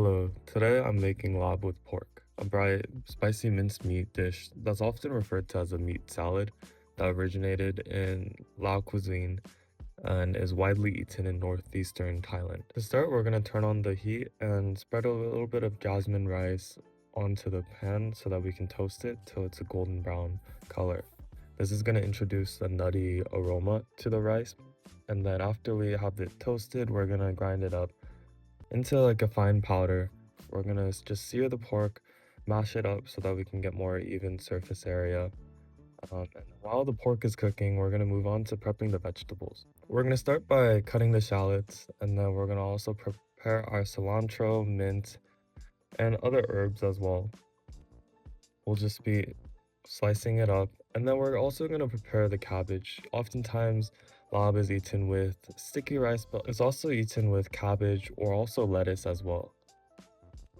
Hello, today I'm making Laab with pork, a bright, spicy minced meat dish that's often referred to as a meat salad that originated in Lao cuisine and is widely eaten in northeastern Thailand. To start, we're going to turn on the heat and spread a little bit of jasmine rice onto the pan so that we can toast it till it's a golden brown color. This is going to introduce a nutty aroma to the rice, and then after we have it toasted, we're going to grind it up into like a fine powder. We're gonna just sear the pork, mash it up so that we can get more even surface area. And while the pork is cooking, we're gonna move on to prepping the vegetables. We're gonna start by cutting the shallots, and then we're gonna also prepare our cilantro, mint, and other herbs as well. We'll just be slicing it up, and then we're also gonna prepare the cabbage. Oftentimes, Laab is eaten with sticky rice, but it's also eaten with cabbage or also lettuce as well.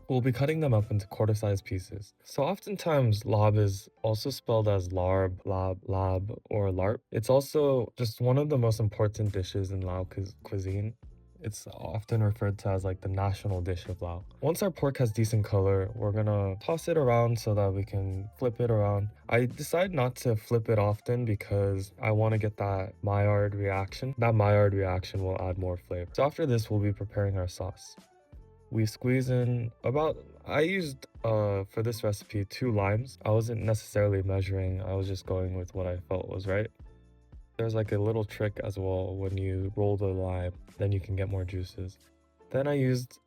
We'll be cutting them up into quarter-sized pieces. So oftentimes, Laab is also spelled as Larb, Lab, or Larp. It's also just one of the most important dishes in Lao cuisine. It's often referred to as like the national dish of Lao. Once our pork has decent color, we're gonna toss it around so that we can flip it around. I decide not to flip it often because I want to get that Maillard reaction. That Maillard reaction will add more flavor. So after this, we'll be preparing our sauce. We squeeze in about, I used for this recipe 2 limes. I wasn't necessarily measuring, I was just going with what I felt was right. There's like a little trick as well. When you roll the lime, then you can get more juices. Then I used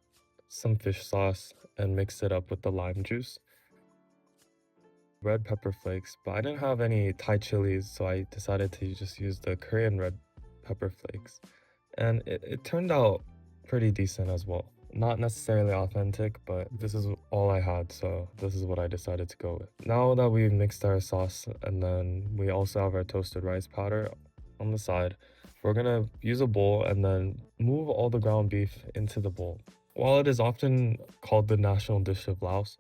some fish sauce and mixed it up with the lime juice. Red pepper flakes, but I didn't have any Thai chilies, so I decided to just use the Korean red pepper flakes. And it turned out pretty decent as well. Not necessarily authentic, but this is all I had, so this is what I decided to go with. Now that we've mixed our sauce and then we also have our toasted rice powder on the side, we're gonna use a bowl and then move all the ground beef into the bowl. While it is often called the national dish of Laos,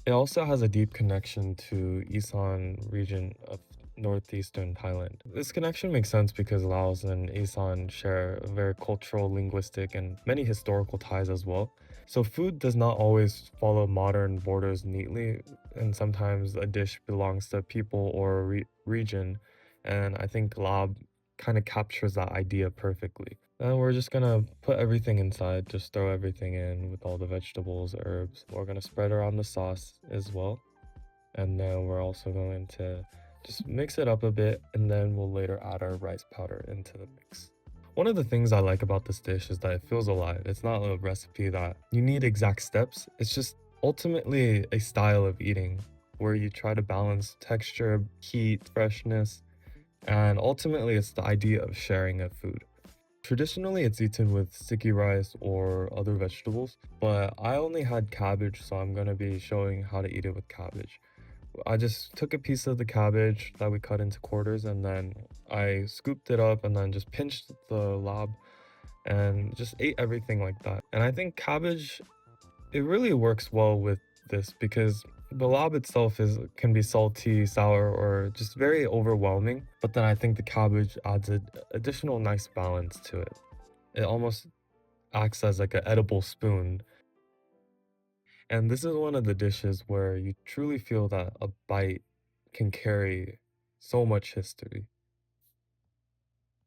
it also has a deep connection to Isan region of northeastern Thailand. This connection makes sense because Laos and Isan share a very cultural, linguistic, and many historical ties as well. So food does not always follow modern borders neatly, and sometimes a dish belongs to people or region, and I think Laab kind of captures that idea perfectly. And we're just gonna put everything inside, just throw everything in with all the vegetables, herbs. We're gonna spread around the sauce as well. And then we're also going to just mix it up a bit, and then we'll later add our rice powder into the mix. One of the things I like about this dish is that it feels alive. It's not a recipe that you need exact steps. It's just ultimately a style of eating where you try to balance texture, heat, freshness, and ultimately it's the idea of sharing a food. Traditionally, it's eaten with sticky rice or other vegetables, but I only had cabbage, so I'm gonna be showing how to eat it with cabbage. I just took a piece of the cabbage that we cut into quarters, and then I scooped it up and then just pinched the lob and just ate everything like that. And I think cabbage, it really works well with this because the lob itself can be salty, sour, or just very overwhelming. But then I think the cabbage adds an additional nice balance to it. It almost acts as like an edible spoon. And this is one of the dishes where you truly feel that a bite can carry so much history.